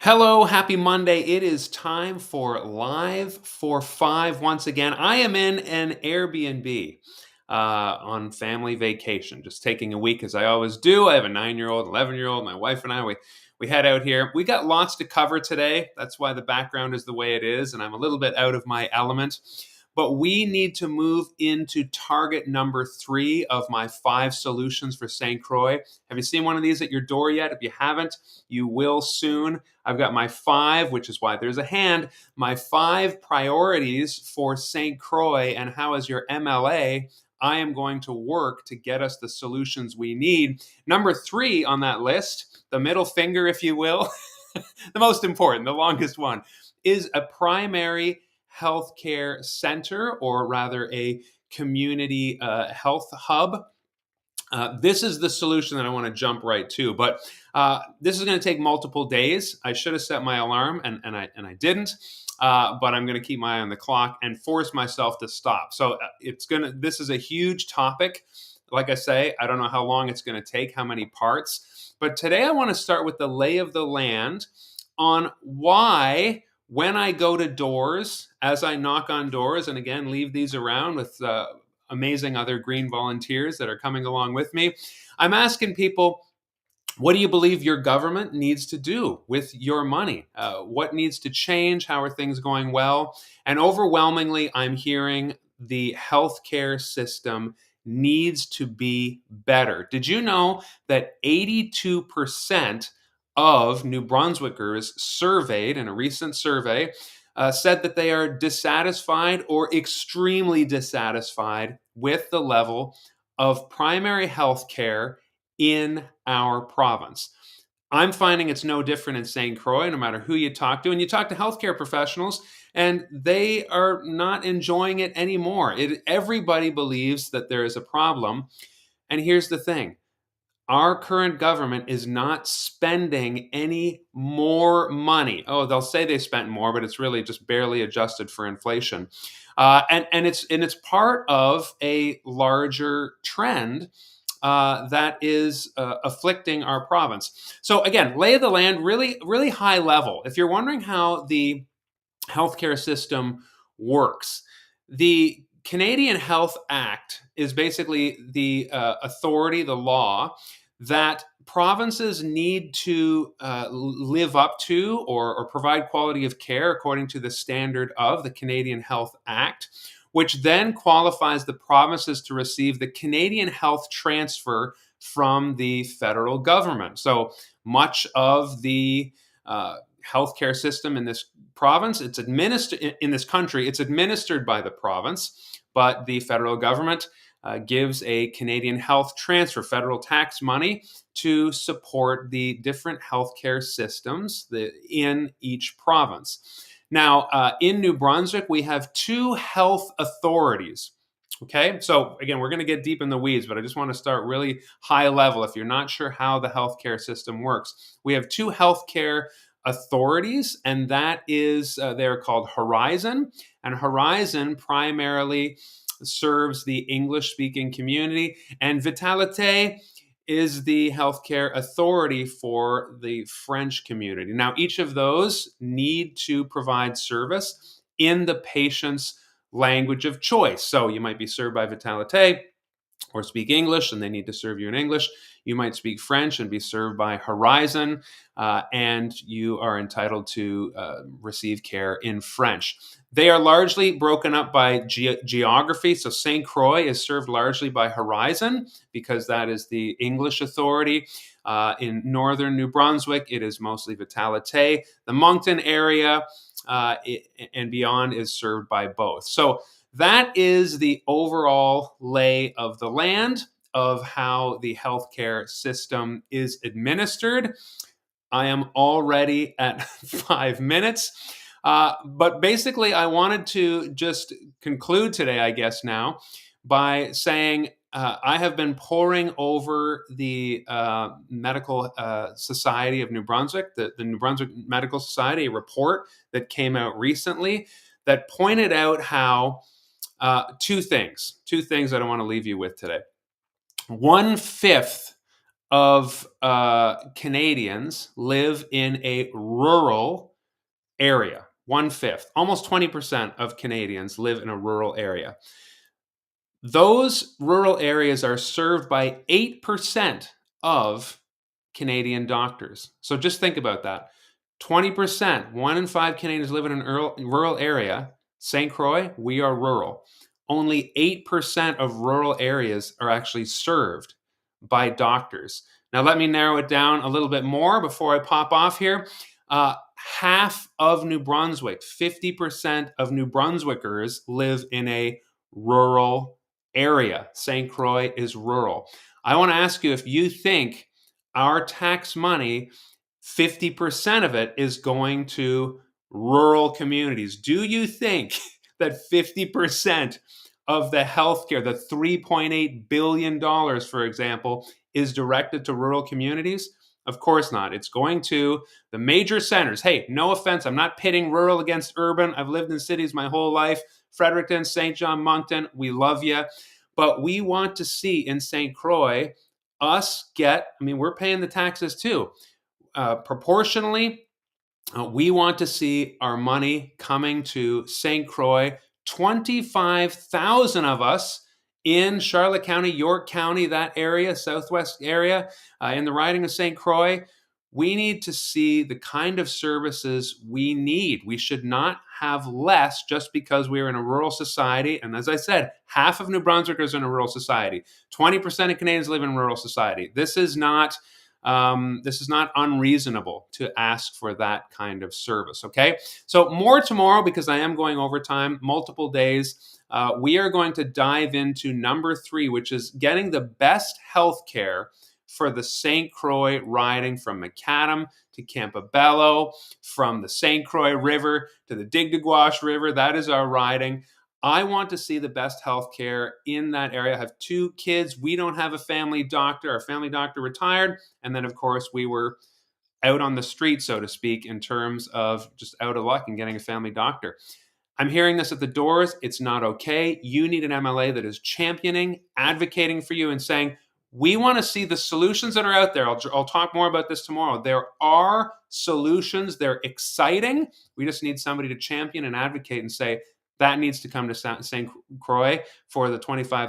Hello, happy Monday. It is time for Live for Five once again. I am in an Airbnb on family vacation, just taking a week as I always do. I have a 9-year-old, 11-year-old, my wife and I, we head out here. We got lots to cover today. That's why the background is the way it is, and I'm a little bit out of my element. But we need to move into target number 3 of my 5 solutions for Saint Croix. Have you seen one of these at your door yet? If you haven't, you will soon. I've got my 5, which is why there's a hand, my 5 priorities for Saint Croix, and how, as your MLA, I am going to work to get us the solutions we need. Number 3 on that list, the middle finger, if you will, the most important, the longest one, is a primary healthcare center, or rather a community health hub. This is the solution that I want to jump right to, but this is going to take multiple days. I should have set my alarm, and I didn't. But I'm going to keep my eye on the clock and force myself to stop. So this is a huge topic. Like I say, I don't know how long it's going to take, how many parts. But today I want to start with the lay of the land on why, when I go to doors, as I knock on doors, and again, leave these around with amazing other green volunteers that are coming along with me, I'm asking people, what do you believe your government needs to do with your money? What needs to change? How are things going well? And overwhelmingly, I'm hearing the healthcare system needs to be better. Did you know that 82% of New Brunswickers surveyed in a recent survey said that they are dissatisfied or extremely dissatisfied with the level of primary health care in our province? I'm finding it's no different in St. Croix, no matter who you talk to. And you talk to healthcare professionals, and they are not enjoying it anymore. Everybody believes that there is a problem. And here's the thing: our current government is not spending any more money. Oh, they'll say they spent more, but it's really just barely adjusted for inflation. And it's part of a larger trend that is afflicting our province. So again, lay of the land, really, really high level. If you're wondering how the healthcare system works, the Canadian Health Act is basically the authority, the law that provinces need to live up to, or provide quality of care according to the standard of the Canadian Health Act, which then qualifies the provinces to receive the Canadian Health Transfer from the federal government. So much of the healthcare system in this province, it's administered in this country, it's administered by the province, but the federal government gives a Canadian Health Transfer, federal tax money, to support the different healthcare systems in each province. Now, in New Brunswick, we have 2 health authorities. Okay, so again, we're going to get deep in the weeds, but I just want to start really high level if you're not sure how the healthcare system works. We have 2 healthcare authorities, and that is, they're called Horizon, and Horizon primarily serves the English-speaking community, and Vitalité is the healthcare authority for the French community. Now, each of those need to provide service in the patient's language of choice. So you might be served by Vitalité or speak English, and they need to serve you in English. You might speak French and be served by Horizon, and you are entitled to receive care in French. They are largely broken up by geography. So Saint Croix is served largely by Horizon because that is the English authority. In northern New Brunswick, it is mostly Vitalité. The Moncton area and beyond is served by both. So that is the overall lay of the land of how the healthcare system is administered. I am already at 5 minutes. But basically, I wanted to just conclude today, I guess now, by saying I have been poring over the Medical Society of New Brunswick, the New Brunswick Medical Society, a report that came out recently that pointed out how two things that I want to leave you with today. 1/5 of Canadians live in a rural area. 1/5, almost 20% of Canadians live in a rural area. Those rural areas are served by 8% of Canadian doctors. So just think about that. 20%, 1 in 5 Canadians live in an rural area. Saint Croix, we are rural. Only 8% of rural areas are actually served by doctors. Now, let me narrow it down a little bit more before I pop off here. Half of New Brunswick, 50% of New Brunswickers live in a rural area. Saint Croix is rural. I want to ask you if you think our tax money, 50% of it is going to rural communities. Do you think that 50% of the healthcare, the $3.8 billion, for example, is directed to rural communities? Of course not. It's going to the major centers. Hey, no offense. I'm not pitting rural against urban. I've lived in cities my whole life. Fredericton, St. John, Moncton, we love you. But we want to see in St. Croix us get, I mean, we're paying the taxes too. Proportionally, we want to see our money coming to St. Croix. 25,000 of us in Charlotte County, York County, that area, southwest area, in the riding of St. Croix. We need to see the kind of services we need. We should not have less just because we're in a rural society. And as I said, half of New Brunswickers are in a rural society. 20% of Canadians live in a rural society. This is not unreasonable to ask for that kind of service, okay? So more tomorrow because I am going overtime, multiple days. We are going to dive into number 3, which is getting the best health care for the St. Croix riding from Macadam to Campobello, from the St. Croix River to the Digdeguash River. That is our riding. I want to see the best healthcare in that area. I have 2 kids. We don't have a family doctor. Our family doctor retired. And then, of course, we were out on the street, so to speak, in terms of just out of luck and getting a family doctor. I'm hearing this at the doors. It's not okay. You need an MLA that is championing, advocating for you, and saying, we want to see the solutions that are out there. I'll talk more about this tomorrow. There are solutions. They're exciting. We just need somebody to champion and advocate and say, that needs to come to St. Croix for the 25,000